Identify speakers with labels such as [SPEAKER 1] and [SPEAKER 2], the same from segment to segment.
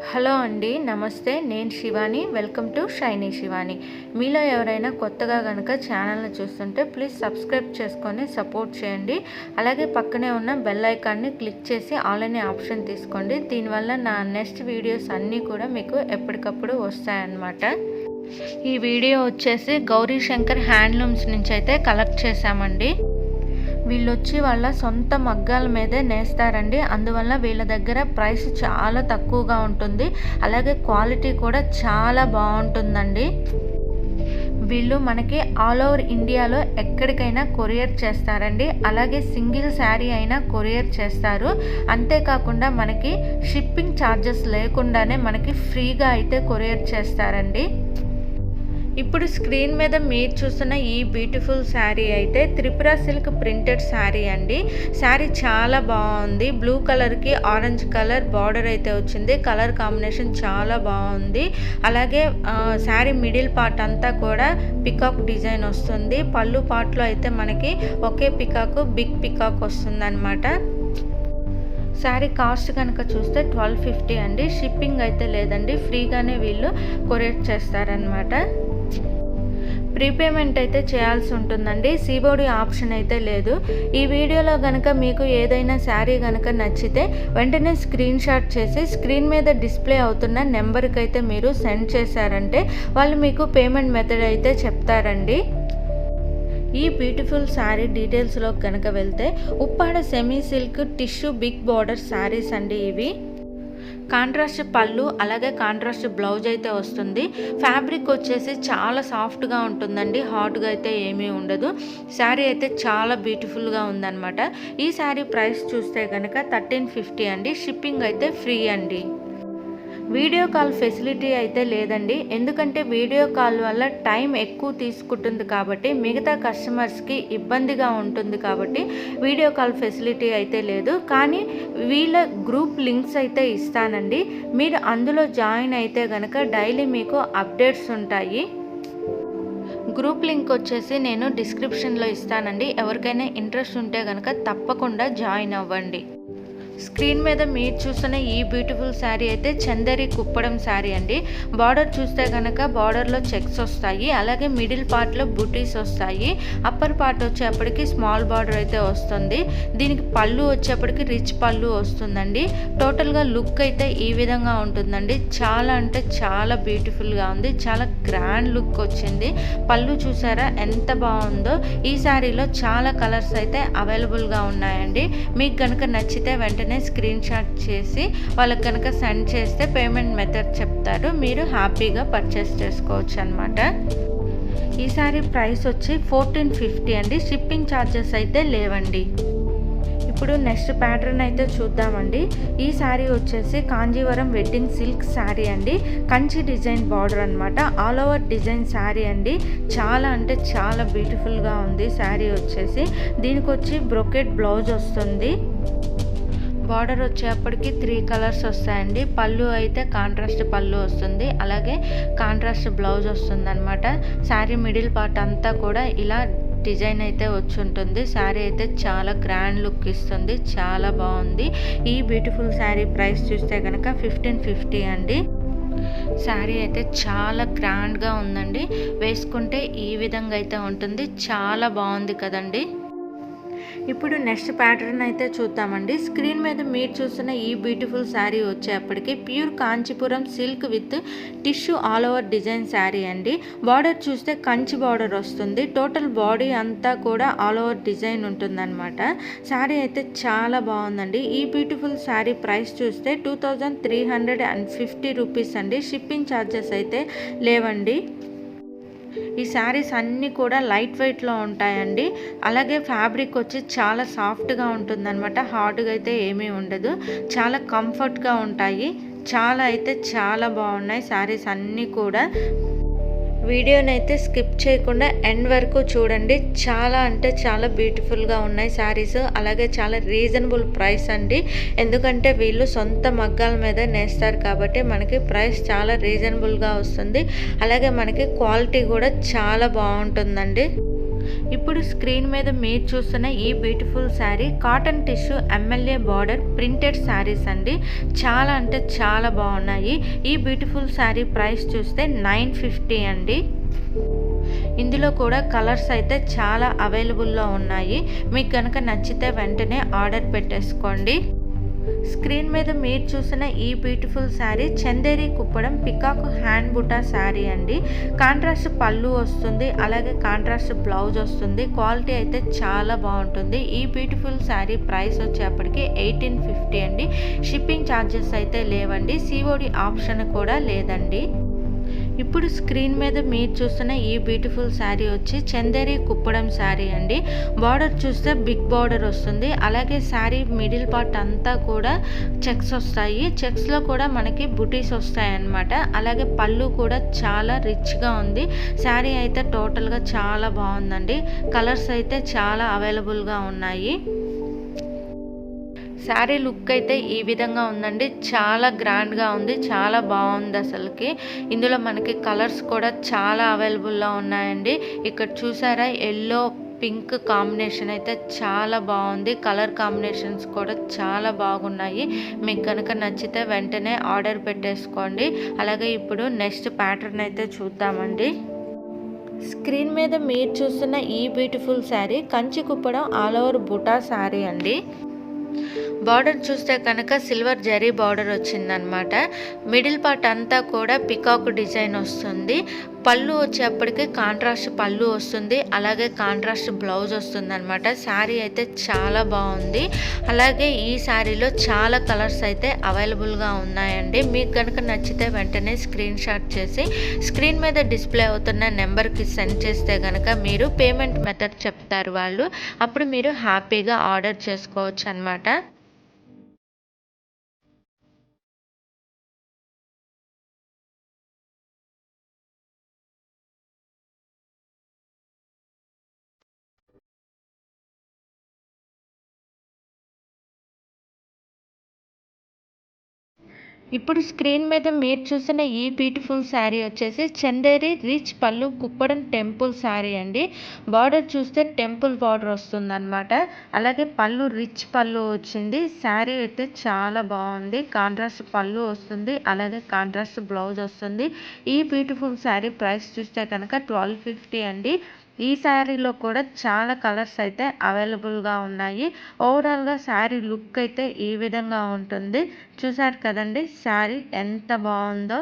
[SPEAKER 1] Hello అండి, నమస్తే. నేను Shivani. Welcome to shiny Shivani. మీలో ఎవరైనా కొత్తగా కనుక ఛానల్ని చూస్తుంటే ప్లీజ్ సబ్స్క్రైబ్ చేసుకొని సపోర్ట్ చేయండి. అలాగే పక్కనే ఉన్న బెల్ ఐకాన్ని క్లిక్ చేసి ఆల్ అనే ఆప్షన్ తీసుకోండి. దీనివల్ల నా నెక్స్ట్ వీడియోస్ అన్నీ కూడా మీకు ఎప్పటికప్పుడు వస్తాయన్నమాట. ఈ వీడియో వచ్చేసి గౌరీ శంకర్ హ్యాండ్లూమ్స్ నుంచి అయితే కలెక్ట్ చేశామండి. వీళ్ళు వచ్చి వాళ్ళ సొంత మగ్గాల మీదే నేస్తారండి. అందువల్ల వీళ్ళ దగ్గర ప్రైస్ చాలా తక్కువగా ఉంటుంది. అలాగే క్వాలిటీ కూడా చాలా బాగుంటుందండి. వీళ్ళు మనకి ఆల్ ఓవర్ ఇండియాలో ఎక్కడికైనా కొరియర్ చేస్తారండి. అలాగే సింగిల్ శారీ అయినా కొరియర్ చేస్తారు. అంతేకాకుండా మనకి షిప్పింగ్ ఛార్జెస్ లేకుండానే మనకి ఫ్రీగా అయితే కొరియర్ చేస్తారండి. ఇప్పుడు స్క్రీన్ మీద మీరు చూస్తున్న ఈ బ్యూటిఫుల్ శారీ అయితే త్రిపుర సిల్క్ ప్రింటెడ్ శారీ అండి. శారీ చాలా బాగుంది. బ్లూ కలర్కి ఆరెంజ్ కలర్ బార్డర్ అయితే వచ్చింది. కలర్ కాంబినేషన్ చాలా బాగుంది. అలాగే శారీ మిడిల్ పార్ట్ అంతా కూడా పికాక్ డిజైన్ వస్తుంది. పళ్ళు పార్ట్లో అయితే మనకి ఒకే పికాక్, బిగ్ పికాక్ వస్తుంది అనమాట. శారీ కాస్ట్ కనుక చూస్తే 1250 అండి. షిప్పింగ్ అయితే లేదండి, ఫ్రీగానే వీళ్ళు కొరియర్ చేస్తారనమాట. ప్రీపేమెంట్ అయితే చేయాల్సి ఉంటుందండి. సీబోడీ ఆప్షన్ అయితే లేదు. ఈ వీడియోలో కనుక మీకు ఏదైనా శారీ కనుక నచ్చితే వెంటనే స్క్రీన్ షాట్ చేసి స్క్రీన్ మీద డిస్ప్లే అవుతున్న నెంబర్కి అయితే మీరు సెండ్ చేశారంటే వాళ్ళు మీకు పేమెంట్ మెథడ్ అయితే చెప్తారండి. ఈ బ్యూటిఫుల్ శారీ డీటెయిల్స్లో కనుక వెళ్తే Uppada semi silk tissue big border saris అండి. ఇవి కాంట్రాస్ట్ పళ్ళు, అలాగే కాంట్రాస్ట్ బ్లౌజ్ అయితే వస్తుంది. ఫ్యాబ్రిక్ వచ్చేసి చాలా సాఫ్ట్గా ఉంటుందండి, హాట్గా అయితే ఏమీ ఉండదు. శారీ అయితే చాలా బ్యూటిఫుల్గా ఉందన్నమాట. ఈ శారీ ప్రైస్ చూస్తే కనుక 1350 అండి. షిప్పింగ్ అయితే ఫ్రీ అండి. వీడియో కాల్ ఫెసిలిటీ అయితే లేదండి, ఎందుకంటే వీడియో కాల్ వల్ల టైం ఎక్కువ తీసుకుంటుంది కాబట్టి మిగతా కస్టమర్స్కి ఇబ్బందిగా ఉంటుంది కాబట్టి వీడియో కాల్ ఫెసిలిటీ అయితే లేదు. కానీ వీళ్ళ గ్రూప్ లింక్స్ అయితే ఇస్తానండి. మీరు అందులో జాయిన్ అయితే కనుక డైలీ మీకు అప్డేట్స్ ఉంటాయి. గ్రూప్ లింక్ వచ్చేసి నేను డిస్క్రిప్షన్లో ఇస్తానండి. ఎవరికైనా ఇంట్రెస్ట్ ఉంటే కనుక తప్పకుండా జాయిన్ అవ్వండి. స్క్రీన్ మీద మీరు చూస్తున్న ఈ బ్యూటిఫుల్ శారీ అయితే చందరి కుప్పడం శారీ అండి. బార్డర్ చూస్తే కనుక బార్డర్లో చెక్స్ వస్తాయి. అలాగే మిడిల్ పార్ట్లో బుటీస్ వస్తాయి. అప్పర్ పార్ట్ వచ్చేప్పటికి స్మాల్ బార్డర్ అయితే వస్తుంది. దీనికి పళ్ళు వచ్చేప్పటికి రిచ్ పళ్ళు వస్తుందండి. టోటల్గా లుక్ అయితే ఈ విధంగా ఉంటుందండి. చాలా అంటే చాలా బ్యూటిఫుల్గా ఉంది. చాలా గ్రాండ్ లుక్ వచ్చింది. పళ్ళు చూసారా ఎంత బాగుందో. ఈ శారీలో చాలా కలర్స్ అయితే అవైలబుల్గా ఉన్నాయండి. మీకు కనుక నచ్చితే వెంటనే స్క్రీన్ షాట్ చేసి వాళ్ళకి కనుక సెండ్ చేస్తే పేమెంట్ మెథడ్ చెప్తారు. మీరు హ్యాపీగా పర్చేస్ చేసుకోవచ్చు అనమాట. ఈ సారీ ప్రైస్ వచ్చి 1450 అండి. షిప్పింగ్ ఛార్జెస్ అయితే లేవండి. ఇప్పుడు నెక్స్ట్ ప్యాటర్న్ అయితే చూద్దామండి. ఈ శారీ వచ్చేసి కాంజీవరం వెడ్డింగ్ సిల్క్ శారీ అండి. కంచి డిజైన్ బార్డర్ అనమాట. ఆల్ ఓవర్ డిజైన్ శారీ అండి. చాలా అంటే చాలా బ్యూటిఫుల్గా ఉంది శారీ వచ్చేసి. దీనికి వచ్చి బ్రొకెట్ బ్లౌజ్ వస్తుంది. బార్డర్ వచ్చేప్పటికి 3 కలర్స్ వస్తాయండి. పళ్ళు అయితే కాంట్రాస్ట్ పళ్ళు వస్తుంది. అలాగే కాంట్రాస్ట్ బ్లౌజ్ వస్తుంది అనమాట. శారీ మిడిల్ పార్ట్ అంతా కూడా ఇలా డిజైన్ అయితే వచ్చి ఉంటుంది. శారీ అయితే చాలా గ్రాండ్ లుక్ ఇస్తుంది. చాలా బాగుంది. ఈ బ్యూటిఫుల్ శారీ ప్రైస్ చూస్తే కనుక 1550 అండి. శారీ అయితే చాలా గ్రాండ్గా ఉందండి. వేసుకుంటే ఈ విధంగా అయితే ఉంటుంది. చాలా బాగుంది కదండి. ఇప్పుడు నెక్స్ట్ ప్యాటర్న్ అయితే చూద్దామండి. స్క్రీన్ మీద మీరు చూస్తున్న ఈ బ్యూటిఫుల్ శారీ వచ్చేప్పటికి pure Kanchipuram silk with tissue all over design sari అండి. బార్డర్ చూస్తే కంచి బార్డర్ వస్తుంది. టోటల్ బాడీ అంతా కూడా ఆల్ ఓవర్ డిజైన్ ఉంటుందన్నమాట. శారీ అయితే చాలా బాగుందండి. ఈ బ్యూటిఫుల్ శారీ ప్రైస్ చూస్తే 2350 రూపీస్ అండి. షిప్పింగ్ ఛార్జెస్ అయితే లేవండి. ఈ శారీస్ అన్నీ కూడా లైట్ వెయిట్లో ఉంటాయండి. అలాగే ఫ్యాబ్రిక్ వచ్చి చాలా సాఫ్ట్గా ఉంటుందన్నమాట. హార్డ్గా అయితే ఏమీ ఉండదు. చాలా కంఫర్ట్గా ఉంటాయి. చాలా అయితే చాలా బాగున్నాయి శారీస్ అన్నీ కూడా. వీడియోని అయితే స్కిప్ చేయకుండా ఎండ్ వరకు చూడండి. చాలా అంటే చాలా బ్యూటిఫుల్గా ఉన్నాయి శారీస్. అలాగే చాలా రీజనబుల్ ప్రైస్ అండి. ఎందుకంటే వీళ్ళు సొంత మగ్గాల మీద నేస్తారు కాబట్టి మనకి ప్రైస్ చాలా రీజనబుల్గా వస్తుంది. అలాగే మనకి క్వాలిటీ కూడా చాలా బాగుంటుందండి. ఇప్పుడు స్క్రీన్ మీద మీరు చూస్తున్న ఈ beautiful sari cotton tissue MLA border printed saris అండి. చాలా అంటే చాలా బాగున్నాయి. ఈ బ్యూటిఫుల్ శారీ ప్రైస్ చూస్తే 950 అండి. ఇందులో కూడా కలర్స్ అయితే చాలా అవైలబుల్లో ఉన్నాయి. మీకు కనుక నచ్చితే వెంటనే ఆర్డర్ పెట్టేసుకోండి. స్క్రీన్ మీద మీరు చూసిన ఈ beautiful sari Chanderi Kuppadam peacock hand butta sari అండి. కాంట్రాస్ట్ పళ్ళు వస్తుంది, అలాగే కాంట్రాస్ట్ బ్లౌజ్ వస్తుంది. క్వాలిటీ అయితే చాలా బాగుంటుంది. ఈ బ్యూటిఫుల్ శారీ ప్రైస్ వచ్చేప్పటికి 1850 అండి. షిప్పింగ్ ఛార్జెస్ అయితే లేవండి. సిఓడి ఆప్షన్ కూడా లేదండి. ఇప్పుడు స్క్రీన్ మీద మీరు చూస్తున్న ఈ బ్యూటిఫుల్ శారీ వచ్చి చందేరి కుప్పడం శారీ అండి. బార్డర్ చూస్తే బిగ్ బార్డర్ వస్తుంది, అలాగే శారీ మిడిల్ పార్ట్ అంతా కూడా చెక్స్ వస్తాయి. చెక్స్లో కూడా మనకి బుటీస్ వస్తాయి అన్నమాట. అలాగే పళ్ళు కూడా చాలా రిచ్గా ఉంది. శారీ అయితే టోటల్గా చాలా బాగుందండి. కలర్స్ అయితే చాలా అవైలబుల్గా ఉన్నాయి. శారీ లుక్ అయితే ఈ విధంగా ఉందండి. చాలా గ్రాండ్గా ఉంది, చాలా బాగుంది అసలుకి. ఇందులో మనకి కలర్స్ కూడా చాలా అవైలబుల్లో ఉన్నాయండి. ఇక్కడ చూసారా, ఎల్లో పింక్ కాంబినేషన్ అయితే చాలా బాగుంది. కలర్ కాంబినేషన్స్ కూడా చాలా బాగున్నాయి. మీకు కనుక నచ్చితే వెంటనే ఆర్డర్ పెట్టేసుకోండి. అలాగే ఇప్పుడు నెక్స్ట్ ప్యాటర్న్ అయితే చూద్దామండి. స్క్రీన్ మీద మీరు చూస్తున్న ఈ beautiful sari Kanchi Kuppadam all over butta sari అండి. బార్డర్ చూస్తే కనుక సిల్వర్ జరీ బార్డర్ వచ్చిందనమాట. మిడిల్ పార్ట్ అంతా కూడా పికాక్ డిజైన్ వస్తుంది. పళ్ళు వచ్చేప్పటికి కాంట్రాస్ట్ పళ్ళు వస్తుంది, అలాగే కాంట్రాస్ట్ బ్లౌజ్ వస్తుంది అనమాట. శారీ అయితే చాలా బాగుంది. అలాగే ఈ శారీలో చాలా కలర్స్ అయితే అవైలబుల్గా ఉన్నాయండి. మీకు కనుక నచ్చితే వెంటనే స్క్రీన్ షాట్ చేసి స్క్రీన్ మీద డిస్ప్లే అవుతున్న నెంబర్కి సెండ్ చేస్తే కనుక మీరు పేమెంట్ మెథడ్ చెప్తారు వాళ్ళు. అప్పుడు మీరు హ్యాపీగా ఆర్డర్ చేసుకోవచ్చు అనమాట. ఇప్పుడు స్క్రీన్ మీద మీరు చూసిన ఈ బ్యూటిఫుల్ శారీ వచ్చేసి చందేరి రిచ్ పళ్ళు కుప్పడం టెంపుల్ శారీ అండి. బార్డర్ చూస్తే టెంపుల్ బార్డర్ వస్తుందన్నమాట. అలాగే పళ్ళు రిచ్ పళ్ళు వచ్చింది. శారీ అయితే చాలా బాగుంది. కాంట్రాస్ట్ పళ్ళు వస్తుంది, అలాగే కాంట్రాస్ట్ బ్లౌజ్ వస్తుంది. ఈ బ్యూటిఫుల్ శారీ ప్రైస్ చూస్తే కనుక 1250 అండి. ఈ శారీలో కూడా చాలా కలర్స్ అయితే అవైలబుల్గా ఉన్నాయి. ఓవరాల్గా శారీ లుక్ అయితే ఈ విధంగా ఉంటుంది. చూసారు కదండి శారీ ఎంత బాగుందో.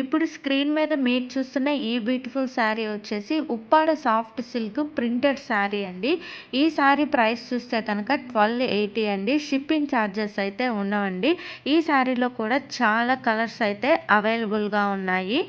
[SPEAKER 1] ఇప్పుడు స్క్రీన్ మీద మీరు చూస్తున్న ఈ బ్యూటిఫుల్ శారీ వచ్చేసి Uppada soft silk printed sari అండి. ఈ శారీ ప్రైస్ చూస్తే కనుక 1280 అండి. షిప్పింగ్ ఛార్జెస్ అయితే ఉండవండి. ఈ శారీలో కూడా చాలా కలర్స్ అయితే అవైలబుల్గా ఉన్నాయి.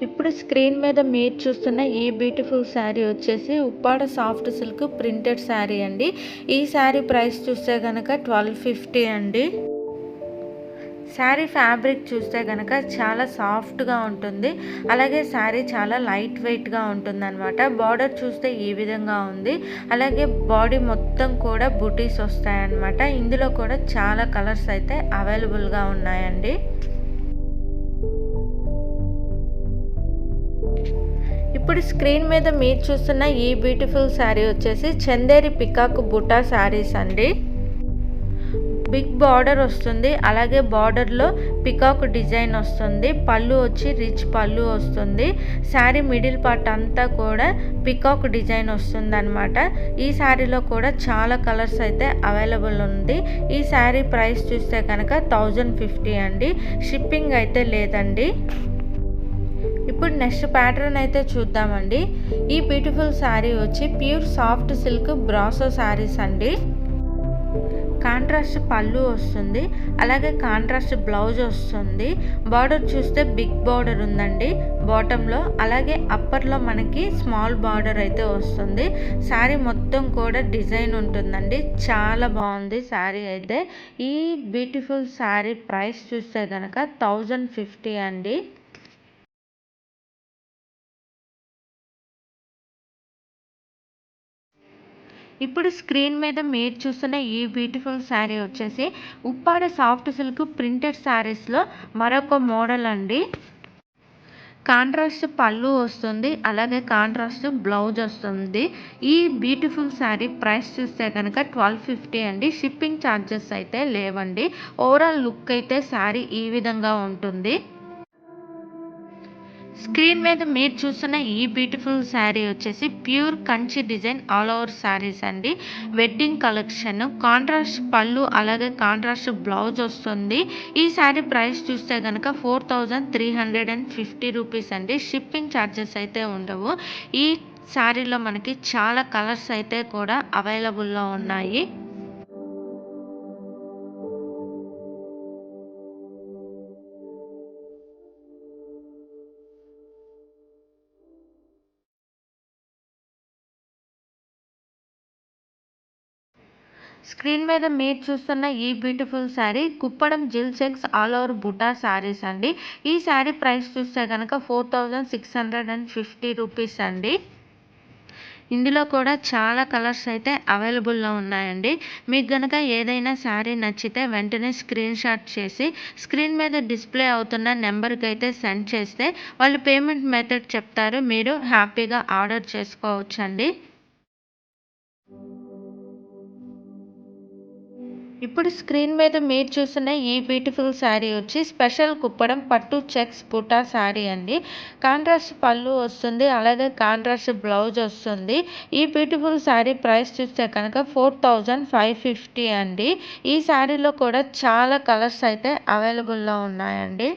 [SPEAKER 1] ఇప్పుడు స్క్రీన్ మీద మీరు చూస్తున్న ఈ బ్యూటిఫుల్ శారీ వచ్చేసి Uppada soft silk printed sari అండి. ఈ శారీ ప్రైస్ చూస్తే కనుక 1250 అండి. శారీ ఫ్యాబ్రిక్ చూస్తే కనుక చాలా సాఫ్ట్గా ఉంటుంది, అలాగే శారీ చాలా లైట్ వెయిట్గా ఉంటుంది అనమాట. బార్డర్ చూస్తే ఈ విధంగా ఉంది, అలాగే బాడీ మొత్తం కూడా బుటీస్ వస్తాయన్నమాట. ఇందులో కూడా చాలా కలర్స్ అయితే అవైలబుల్గా ఉన్నాయండి. ఇప్పుడు స్క్రీన్ మీద మీరు చూస్తున్న ఈ బ్యూటిఫుల్ శారీ వచ్చేసి చందేరి పికాక్ బుటా శారీస్ అండి. బిగ్ బార్డర్ వస్తుంది, అలాగే బార్డర్లో పికాక్ డిజైన్ వస్తుంది. పళ్ళు వచ్చి రిచ్ పళ్ళు వస్తుంది. శారీ మిడిల్ పార్ట్ అంతా కూడా పికాక్ డిజైన్ వస్తుంది అనమాట. ఈ శారీలో కూడా చాలా కలర్స్ అయితే అవైలబుల్ ఉంది. ఈ శారీ ప్రైస్ చూస్తే కనుక 1050 అండి. షిప్పింగ్ అయితే లేదండి. ఇప్పుడు నెక్స్ట్ ప్యాటర్న్ అయితే చూద్దామండి. ఈ బ్యూటిఫుల్ శారీ వచ్చి pure soft silk brasso saris అండి. కాంట్రాస్ట్ పళ్ళు వస్తుంది, అలాగే కాంట్రాస్ట్ బ్లౌజ్ వస్తుంది. బార్డర్ చూస్తే బిగ్ బార్డర్ ఉందండి బాటంలో, అలాగే అప్పర్లో మనకి స్మాల్ బార్డర్ అయితే వస్తుంది. శారీ మొత్తం కూడా డిజైన్ ఉంటుందండి. చాలా బాగుంది శారీ అయితే. ఈ బ్యూటిఫుల్ శారీ ప్రైస్ చూస్తే కనుక 1050 అండి. ఇప్పుడు స్క్రీన్ మీద మీరు చూస్తున్న ఈ బ్యూటిఫుల్ శారీ వచ్చేసి ఉప్పాడ సాఫ్ట్ సిల్క్ ప్రింటెడ్ శారీస్లో మరొక మోడల్ అండి. కాంట్రాస్ట్ పళ్ళు వస్తుంది, అలాగే కాంట్రాస్ట్ బ్లౌజ్ వస్తుంది. ఈ బ్యూటిఫుల్ శారీ ప్రైస్ చూస్తే కనుక 1250 అండి. షిప్పింగ్ ఛార్జెస్ అయితే లేవండి. ఓవరాల్ లుక్ అయితే శారీ ఈ విధంగా ఉంటుంది. స్క్రీన్ మీద మీరు చూస్తున్న ఈ బ్యూటిఫుల్ శారీ వచ్చేసి pure Kanchi design all over saris అండి. వెడ్డింగ్ కలెక్షన్, కాంట్రాస్ట్ పళ్ళు అలాగే కాంట్రాస్ట్ బ్లౌజ్ వస్తుంది. ఈ శారీ ప్రైస్ చూస్తే కనుక 4350 రూపీస్ అండి. షిప్పింగ్ ఛార్జెస్ అయితే ఉండవు. ఈ శారీలో మనకి చాలా కలర్స్ అయితే కూడా అవైలబుల్లో ఉన్నాయి. స్క్రీన్ మీద మీరు చూస్తున్న ఈ బ్యూటిఫుల్ శారీ కుప్పడం జిల్ checks all over butta saris అండి. ఈ శారీ ప్రైస్ చూస్తే కనుక 4650 రూపీస్ అండి. ఇందులో కూడా చాలా కలర్స్ అయితే అవైలబుల్లో ఉన్నాయండి. మీకు గనక ఏదైనా శారీ నచ్చితే వెంటనే స్క్రీన్ షాట్ చేసి స్క్రీన్ మీద డిస్ప్లే అవుతున్న నెంబర్కి అయితే సెండ్ చేస్తే వాళ్ళు పేమెంట్ మెథడ్ చెప్తారు. మీరు హ్యాపీగా ఆర్డర్ చేసుకోవచ్చండి. ఇప్పుడు స్క్రీన్ మీద మీరు చూస్తున్న ఈ బ్యూటిఫుల్ శారీ వచ్చి స్పెషల్ కుప్పడం పట్టు చెక్స్ బుటా శారీ అండి. కాంట్రాస్ట్ పళ్ళు వస్తుంది, అలాగే కాంట్రాస్ట్ బ్లౌజ్ వస్తుంది. ఈ బ్యూటిఫుల్ శారీ ప్రైస్ చూస్తే కనుక 4550 అండి. ఈ శారీలో కూడా చాలా కలర్స్ అయితే అవైలబుల్లో ఉన్నాయండి.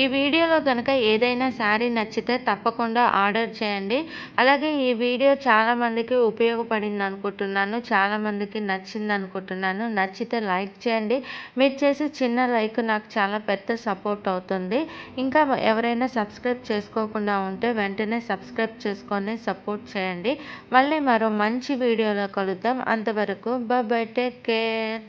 [SPEAKER 1] ఈ వీడియోలో కనుక ఏదైనా శారీ నచ్చితే తప్పకుండా ఆర్డర్ చేయండి. అలాగే ఈ వీడియో చాలామందికి ఉపయోగపడింది అనుకుంటున్నాను. చాలామందికి నచ్చింది అనుకుంటున్నాను. నచ్చితే లైక్ చేయండి. మీరు చేసే చిన్న లైక్ నాకు చాలా పెద్ద సపోర్ట్ అవుతుంది. ఇంకా ఎవరైనా సబ్స్క్రైబ్ చేసుకోకుండా ఉంటే వెంటనే సబ్స్క్రైబ్ చేసుకొని సపోర్ట్ చేయండి. మళ్ళీ మరో మంచి వీడియోలో కలుద్దాం. అంతవరకు బాయ్, టేక్ కేర్.